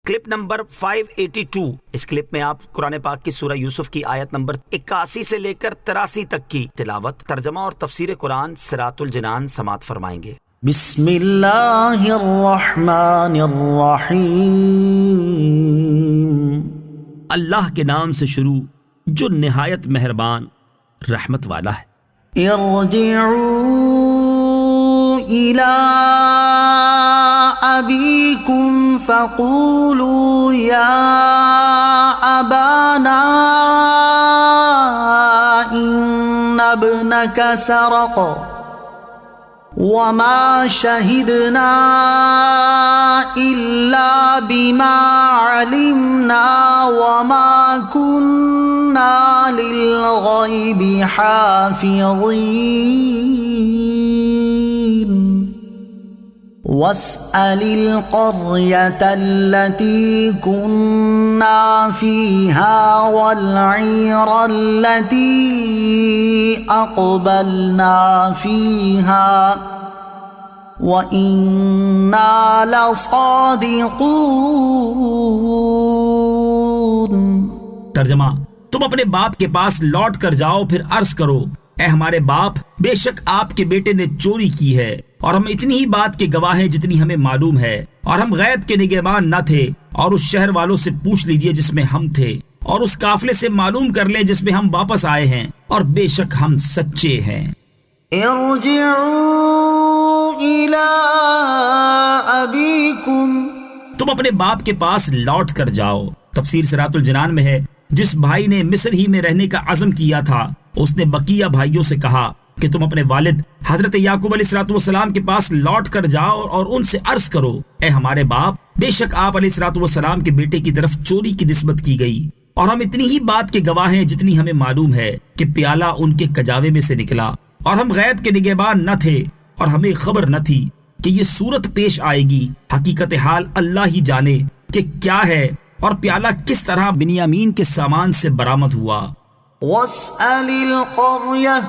Clip number 582۔ اس clip میں آپ قرآن پاک کی سورہ یوسف کی آیت نمبر 81 سے لے کر 83 تک کی تلاوت، ترجمہ اور تفسیر قرآن صراط الجنان سماعت فرمائیں گے۔ بسم اللہ الرحمن الرحیم۔ اللہ کے نام سے شروع جو نہایت مہربان رحمت والا ہے۔ ارجعوا الى ابیکم فقولوا یا ابانا ان ابنک سرق وما شهدنا إلا بما علمنا وما كنا للغيب حافظين واسأل القرية التي كنا فيها والعير التي أقبلنا فيها وإنا لصادقون۔ ترجمہ: تم اپنے باپ کے پاس لوٹ کر جاؤ، پھر عرض کرو، اے ہمارے باپ، بے شک آپ کے بیٹے نے چوری کی ہے، اور ہم اتنی ہی بات کے گواہ ہیں جتنی ہمیں معلوم ہے، اور ہم غیب کے نگہبان نہ تھے، اور اس شہر والوں سے پوچھ لیجئے جس میں ہم تھے، اور اس قافلے سے معلوم کر لیں جس میں ہم واپس آئے ہیں، اور بے شک ہم سچے ہیں۔ ارجعوا الى ابیکم، تم اپنے باپ کے پاس لوٹ کر جاؤ۔ تفسیر صراط الجنان میں ہے، جس بھائی نے مصر ہی میں رہنے کا عزم کیا تھا، اس نے بقیہ بھائیوں سے کہا کہ تم اپنے والد حضرت یعقوب علیہ السلام کے پاس لوٹ کر جاؤ اور ان سے عرض کرو، اے ہمارے باپ، بے شک آپ علیہ السلام کے بیٹے کی طرف چوری کی نسبت کی گئی، اور ہم اتنی ہی بات کے گواہ ہیں جتنی ہمیں معلوم ہے کہ پیالہ ان کے کجاوے میں سے نکلا، اور ہم غیب کے نگہبان نہ تھے، اور ہمیں خبر نہ تھی کہ یہ صورت پیش آئے گی۔ حقیقت حال اللہ ہی جانے کہ کیا ہے، اور پیالہ کس طرح بنیامین کے سامان سے برآمد ہوا۔ واسأل القرية،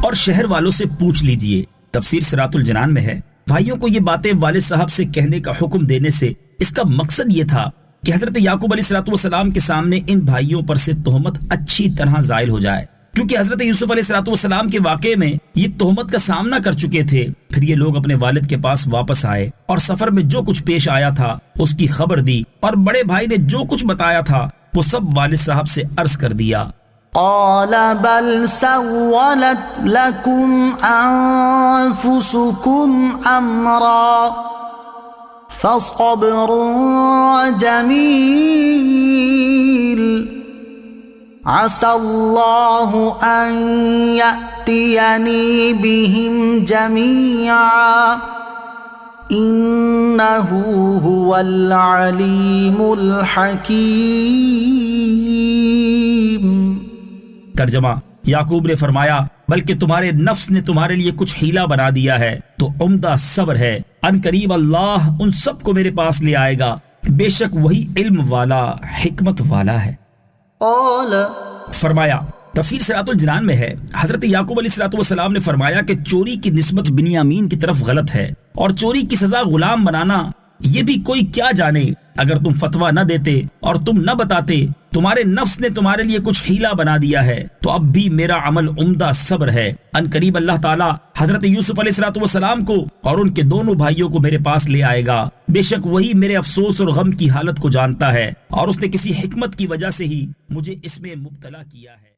اور شہر والوں سے پوچھ لیجئے۔ تفسیر صراط الجنان میں ہے، بھائیوں کو یہ باتیں والد صاحب سے کہنے کا حکم دینے سے اس کا مقصد یہ تھا کہ حضرت یعقوب علیہ السلام کے سامنے ان بھائیوں پر سے تہمت اچھی طرح زائل ہو جائے، کیونکہ حضرت یوسف علیہ السلام کے واقعے میں یہ تہمت کا سامنا کر چکے تھے۔ پھر یہ لوگ اپنے والد کے پاس واپس آئے اور سفر میں جو کچھ پیش آیا تھا اس کی خبر دی، اور بڑے بھائی نے جو کچھ بتایا تھا وہ سب والد صاحب سے عرض کر دیا۔ قال بل سولت لكم أنفسكم أمرا فصبر جميل عسى الله أن يأتيني بهم جميعا إنه هو العليم الحكيم۔ ترجمہ: یعقوب نے فرمایا، بلکہ تمہارے نفس نے تمہارے لیے کچھ ہیلا بنا دیا ہے، تو عمدہ صبر ہے، ان قریب اللہ ان سب کو میرے پاس لے آئے گا، بے شک وہی علم والا حکمت والا ہے۔ قال، فرمایا، تفسیر صراط الجنان میں ہے، حضرت یعقوب علیہ السلام نے فرمایا کہ چوری کی نسبت بنیامین کی طرف غلط ہے، اور چوری کی سزا غلام بنانا یہ بھی کوئی کیا جانے۔ اگر تم فتویٰ نہ دیتے اور تم نہ بتاتے، تمہارے نفس نے تمہارے لیے کچھ ہیلا بنا دیا ہے، تو اب بھی میرا عمل عمدہ صبر ہے۔ ان قریب اللہ تعالیٰ حضرت یوسف علیہ السلام کو اور ان کے دونوں بھائیوں کو میرے پاس لے آئے گا، بے شک وہی میرے افسوس اور غم کی حالت کو جانتا ہے، اور اس نے کسی حکمت کی وجہ سے ہی مجھے اس میں مبتلا کیا ہے۔